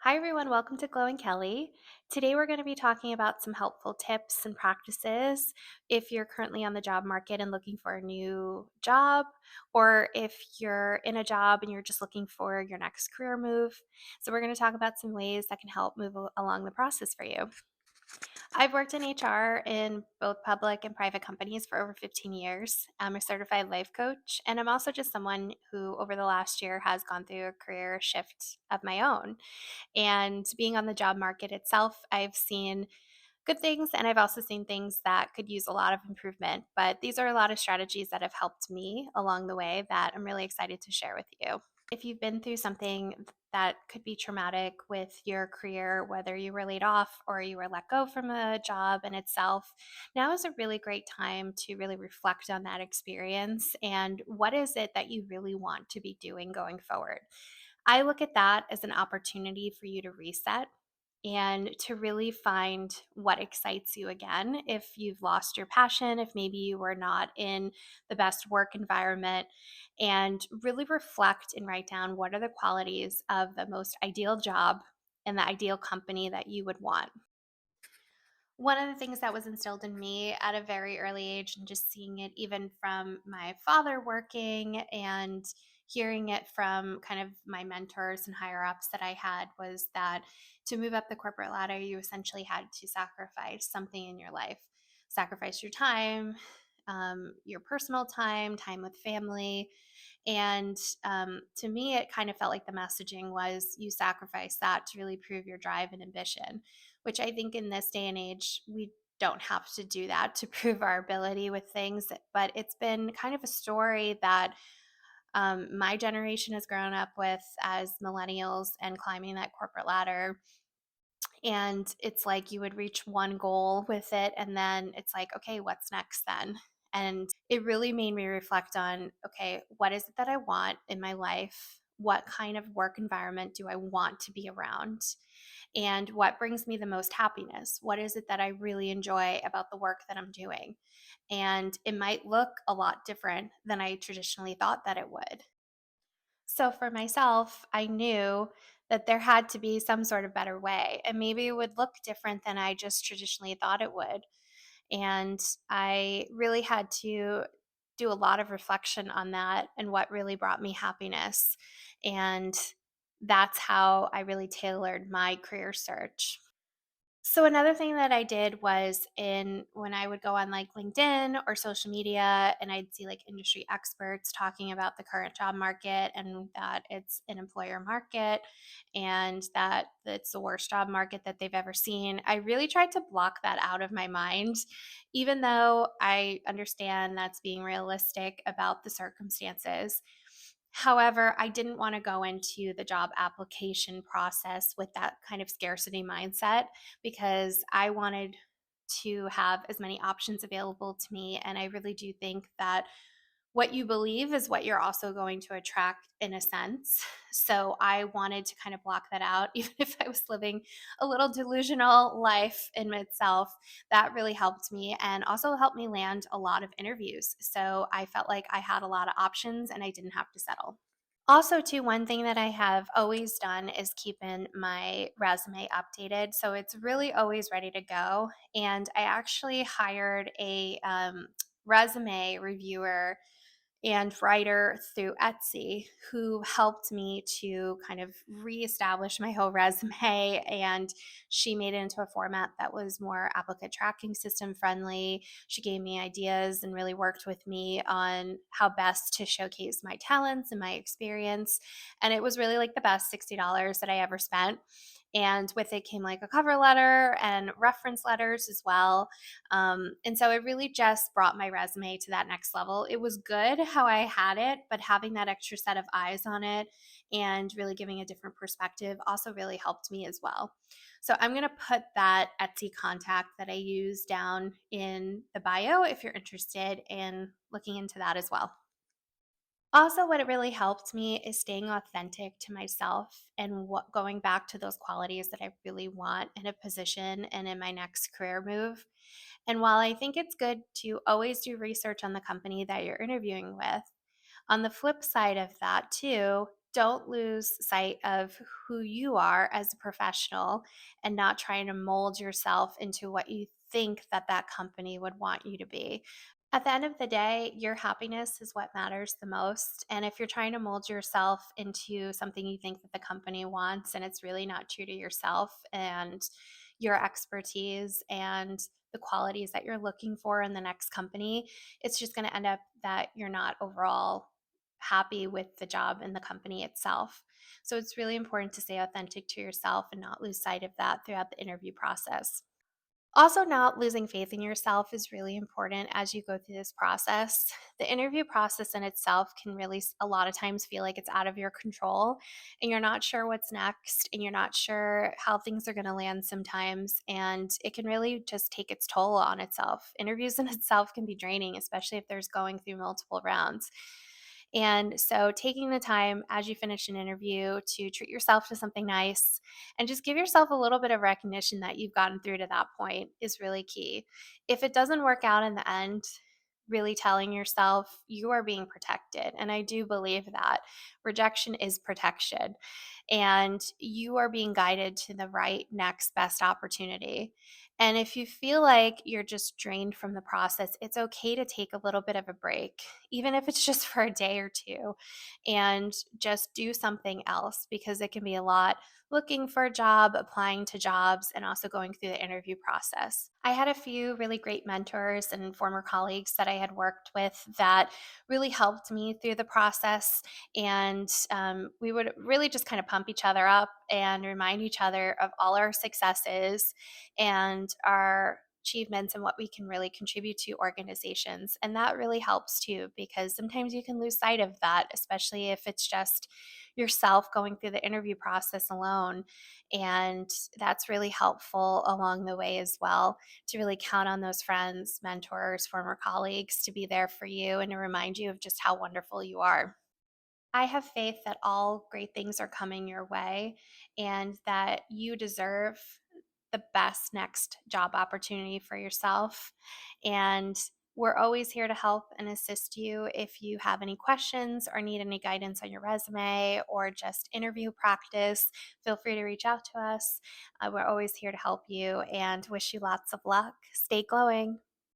Hi, everyone. Welcome to Glow and Kelly. Today, we're going to be talking about some helpful tips and practices if you're currently on the job market and looking for a new job, or if you're in a job and you're just looking for your next career move. So, we're going to talk about some ways that can help move along the process for you. I've worked in HR in both public and private companies for over 15 years. I'm a certified life coach, and I'm also just someone who, over the last year, has gone through a career shift of my own. And being on the job market itself, I've seen good things and I've also seen things that could use a lot of improvement. But these are a lot of strategies that have helped me along the way that I'm really excited to share with you. If you've been through something that could be traumatic with your career, whether you were laid off or you were let go from a job in itself, now is a really great time to really reflect on that experience and what is it that you really want to be doing going forward. I look at that as an opportunity for you to reset and to really find what excites you again. If you've lost your passion, if maybe you were not in the best work environment, and really reflect and write down what are the qualities of the most ideal job and the ideal company that you would want. One of the things that was instilled in me at a very early age, and just seeing it even from my father working and hearing it from kind of my mentors and higher ups that I had, was that to move up the corporate ladder, you essentially had to sacrifice something in your life, sacrifice your time, your personal time, time with family. And to me, it kind of felt like the messaging was you sacrifice that to really prove your drive and ambition, which I think in this day and age, we don't have to do that to prove our ability with things. But it's been kind of a story that my generation has grown up with as millennials and climbing that corporate ladder. And it's like you would reach one goal with it, and then it's like, okay, what's next then? And it really made me reflect on, okay, what is it that I want in my life? What kind of work environment do I want to be around? And what brings me the most happiness? What is it that I really enjoy about the work that I'm doing? And it might look a lot different than I traditionally thought that it would. So for myself, I knew that there had to be some sort of better way, and maybe it would look different than I just traditionally thought it would. And I really had to do a lot of reflection on that and what really brought me happiness. And that's how I really tailored my career search. So another thing that I did was in when I would go on like LinkedIn or social media and I'd see like industry experts talking about the current job market and that it's an employer market and that it's the worst job market that they've ever seen. I really tried to block that out of my mind, even though I understand that's being realistic about the circumstances. However, I didn't want to go into the job application process with that kind of scarcity mindset because I wanted to have as many options available to me. And I really do think that what you believe is what you're also going to attract in a sense. So I wanted to kind of block that out, even if I was living a little delusional life in itself. That really helped me and also helped me land a lot of interviews. So I felt like I had a lot of options and I didn't have to settle. Also, too, one thing that I have always done is keeping my resume updated. So it's really always ready to go. And I actually hired a resume reviewer and writer through Etsy who helped me to kind of reestablish my whole resume. And she made it into a format that was more applicant tracking system friendly. She gave me ideas and really worked with me on how best to showcase my talents and my experience. And it was really like the best $60 that I ever spent. And with it came like a cover letter and reference letters as well. And so it really just brought my resume to that next level. It was good how I had it, but having that extra set of eyes on it and really giving a different perspective also really helped me as well. So I'm going to put that Etsy contact that I use down in the bio if you're interested in looking into that as well. Also, what it really helped me is staying authentic to myself and what going back to those qualities that I really want in a position and in my next career move. And while I think it's good to always do research on the company that you're interviewing with, on the flip side of that too, Don't lose sight of who you are as a professional and not trying to mold yourself into what you think that that company would want you to be. At the end of the day, your happiness is what matters the most. And if you're trying to mold yourself into something you think that the company wants and it's really not true to yourself and your expertise and the qualities that you're looking for in the next company, it's just going to end up that you're not overall happy with the job and the company itself. So it's really important to stay authentic to yourself and not lose sight of that throughout the interview process. Also, not losing faith in yourself is really important as you go through this process. The interview process in itself can really, a lot of times, feel like it's out of your control and you're not sure what's next and you're not sure how things are going to land sometimes. And it can really just take its toll on itself. Interviews in itself can be draining, especially if there's going through multiple rounds. And so, taking the time as you finish an interview to treat yourself to something nice and just give yourself a little bit of recognition that you've gotten through to that point is really key. If it doesn't work out in the end, really telling yourself you are being protected. And I do believe that rejection is protection and you are being guided to the right next best opportunity. And if you feel like you're just drained from the process, it's okay to take a little bit of a break, even if it's just for a day or two, and just do something else because it can be a lot looking for a job, applying to jobs, and also going through the interview process. I had a few really great mentors and former colleagues that I had worked with that really helped me through the process. And we would really just kind of pump each other up and remind each other of all our successes and our achievements and what we can really contribute to organizations. And that really helps too, because sometimes you can lose sight of that, especially if it's just yourself going through the interview process alone. And that's really helpful along the way as well, to really count on those friends, mentors, former colleagues to be there for you and to remind you of just how wonderful you are. I have faith that all great things are coming your way and that you deserve the best next job opportunity for yourself. And we're always here to help and assist you if you have any questions or need any guidance on your resume or just interview practice. Feel free to reach out to us. We're always here to help you and wish you lots of luck. Stay glowing.